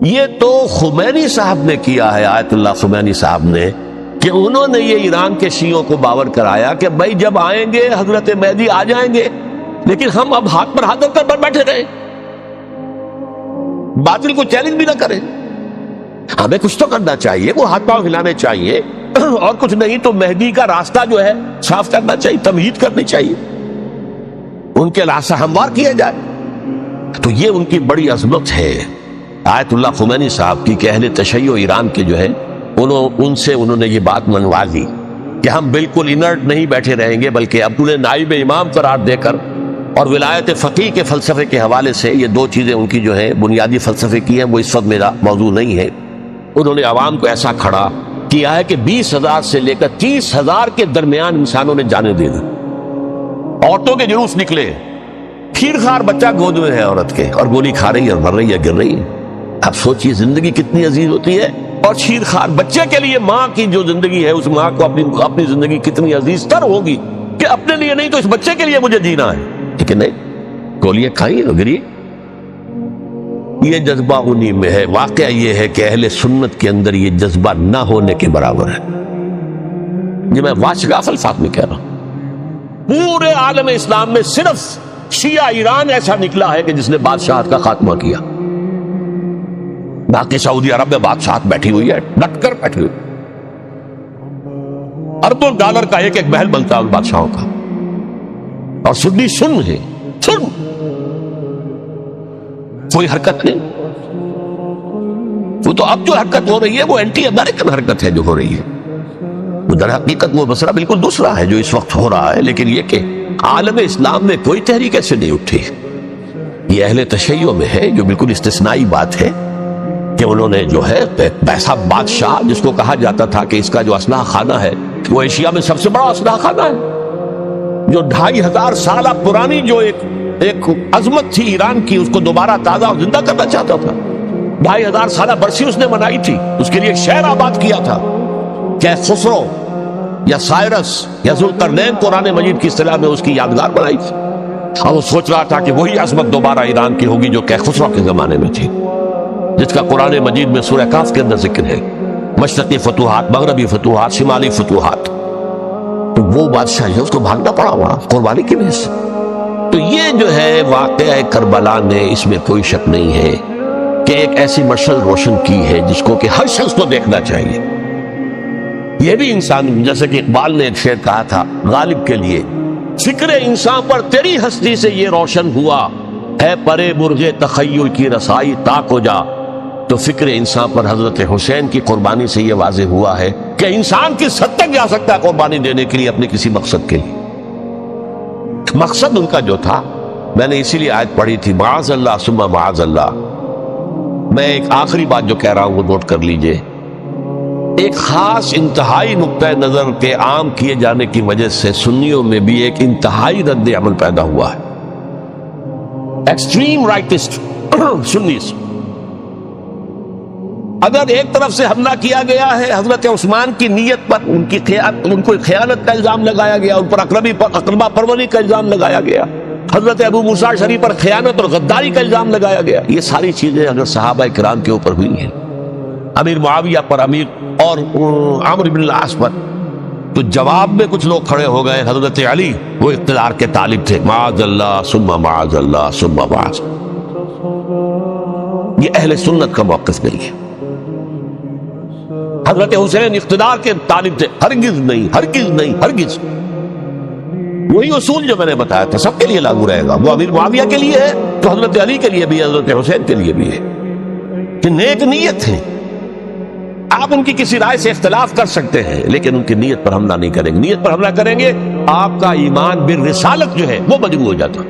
یہ تو خمینی صاحب نے کیا ہے، آیت اللہ خمینی صاحب نے، کہ انہوں نے یہ ایران کے شیعوں کو باور کرایا کہ بھائی جب آئیں گے حضرت مہدی آ جائیں گے، لیکن ہم اب ہاتھ پر ہاتھ رکھ کر بیٹھے رہیں، باطل کو چیلنج بھی نہ کریں، ہمیں کچھ تو کرنا چاہیے، وہ ہاتھ پاؤں ہلانے چاہیے، اور کچھ نہیں تو مہدی کا راستہ جو ہے صاف کرنا چاہیے، تمہید کرنی چاہیے، ان کے راستہ ہموار کیا جائے۔ تو یہ ان کی بڑی عظمت ہے آیت اللہ خمینی صاحب کی، کہ اہل تشیع ایران کے جو ہے ان سے انہوں نے یہ بات منوا لی کہ ہم بالکل انرٹ نہیں بیٹھے رہیں گے، بلکہ اب انہیں نائب امام قرار دے کر اور ولایت فقیہ کے فلسفے کے حوالے سے، یہ دو چیزیں ان کی جو ہے بنیادی فلسفے کی ہیں، وہ اس وقت میرا موضوع نہیں ہے، انہوں نے عوام کو ایسا کھڑا کیا ہے کہ 20,000 سے لے کر 30,000 کے درمیان انسانوں نے جانے دے دی، عورتوں کے جلوس نکلے، کھیر خار بچہ گود میں ہے عورت کے، اور گولی کھا رہی ہے اور مر رہی ہے، گر رہی ہے۔ اب سوچئے زندگی کتنی عزیز ہوتی ہے، اور شیر خار بچے کے لیے ماں کی جو زندگی ہے، اس ماں کو اپنی زندگی کتنی عزیز تر ہوگی کہ اپنے لیے نہیں تو اس بچے کے لیے مجھے جینا ہے، لیکن نہیں، گولیاں کھائیں گری۔ یہ جذبہ انہی میں ہے۔ واقعہ یہ ہے کہ اہل سنت کے اندر یہ جذبہ نہ ہونے کے برابر ہے، یہ میں واشگاف الفاظ میں کہہ رہا ہوں۔ پورے عالم اسلام میں صرف شیعہ ایران ایسا نکلا ہے کہ جس نے بادشاہت کا خاتمہ کیا، باقی سعودی عرب میں بادشاہت بیٹھی ہوئی ہے، ڈٹ کر بیٹھی ہوئی، اربوں ڈالر کا ایک ایک محل بنتا ہے ان بادشاہوں کا، اور سنی سن ہے، سن کوئی حرکت نہیں۔ وہ تو اب جو حرکت ہو رہی ہے وہ اینٹی امریکن حرکت ہے جو ہو رہی ہے، در حقیقت وہ مسئلہ بالکل دوسرا ہے جو اس وقت ہو رہا ہے، لیکن یہ کہ عالم اسلام میں کوئی تحریک ایسے نہیں اٹھی، یہ اہل تشیع میں ہے، جو بالکل استثنائی بات ہے کہ انہوں نے جو ہے ایسا بادشاہ جس کو کہا جاتا تھا کہ اس کا جو اسلحہ خانہ ہے وہ ایشیا میں سب سے بڑا اسلحہ خانہ ہے، جو 2500 سالہ پرانی جو ایک عظمت تھی ایران کی، اس کو دوبارہ تازہ اور زندہ کرنا چاہتا تھا۔ 2500 سالہ برسی اس نے منائی تھی، اس کے لیے ایک شہر آباد کیا تھا، کہ خسرو یا سائرس یا ذوالقرنین قرآن مجید کی اصطلاح میں اس کی یادگار بنائی تھی، اور وہ سوچ رہا تھا کہ وہی عظمت دوبارہ ایران کی ہوگی جو کہ خسرو کے زمانے میں تھی، جس کا قرآن مجید میں سورہ کاف کے اندر ذکر ہے، مشرقی فتوحات، مغربی فتوحات، شمالی فتوحات۔ تو وہ بادشاہ ہے، اس کو بھاگنا پڑا وہاں قربانی کی وجہ سے۔ تو یہ جو ہے واقعہ کربلا نے، اس میں کوئی شک نہیں ہے کہ ایک ایسی مشعل روشن کی ہے جس کو کہ ہر شخص کو دیکھنا چاہیے۔ یہ بھی انسان، جیسے کہ اقبال نے ایک شعر کہا تھا غالب کے لیے، فکر انسان پر تیری ہستی سے یہ روشن ہوا ہے، پرے برج تخیل کی رسائی تاک ہو جا۔ تو فکر انسان پر حضرت حسین کی قربانی سے یہ واضح ہوا ہے کہ انسان کس حد تک جا سکتا ہے قربانی دینے کے لیے اپنے کسی مقصد کے لیے۔ مقصد ان کا جو تھا، میں نے اسی لیے آیت پڑھی تھی، معاذ اللہ ثم معاذ اللہ۔ میں ایک آخری بات جو کہہ رہا ہوں وہ نوٹ کر لیجئے، ایک خاص انتہائی نقطہ نظر کے عام کیے جانے کی وجہ سے سنیوں میں بھی ایک انتہائی رد عمل پیدا ہوا ہے، ایکسٹریم رائٹسٹ سنیز۔ اگر ایک طرف سے حملہ کیا گیا ہے حضرت عثمان کی نیت پر، ان کو خیانت کا الزام لگایا گیا، ان پر اقربا پروری کا الزام لگایا گیا، حضرت ابو موسیٰ شریف پر خیانت اور غداری کا الزام لگایا گیا، یہ ساری چیزیں اگر صحابہ کرام کے اوپر ہوئی ہیں، امیر معاویہ پر، امیر اور عمرو بن العاص پر، تو جواب میں کچھ لوگ کھڑے ہو گئے، حضرت علی وہ اقتدار کے طالب تھے، معاذ اللہ ثم معاذ اللہ ثم معاذ۔ یہ اہل سنت کا موقف نہیں ہے۔ حضرت حسین اقتدار کے طالب تھے، ہرگز نہیں، ہرگز نہیں، ہرگز۔ وہی اصول جو میں نے بتایا تھا سب کے لیے لاگو رہے گا، وہ امیر معاویہ کے لیے ہے تو حضرت علی کے لیے بھی ہے، حضرت حسین کے لیے بھی ہے، کہ نیک نیت ہے۔ آپ ان کی کسی رائے سے اختلاف کر سکتے ہیں لیکن ان کی نیت پر حملہ نہیں کریں گے، نیت پر حملہ کریں گے آپ کا ایمان بالرسالت جو ہے وہ مجروح ہو جاتا۔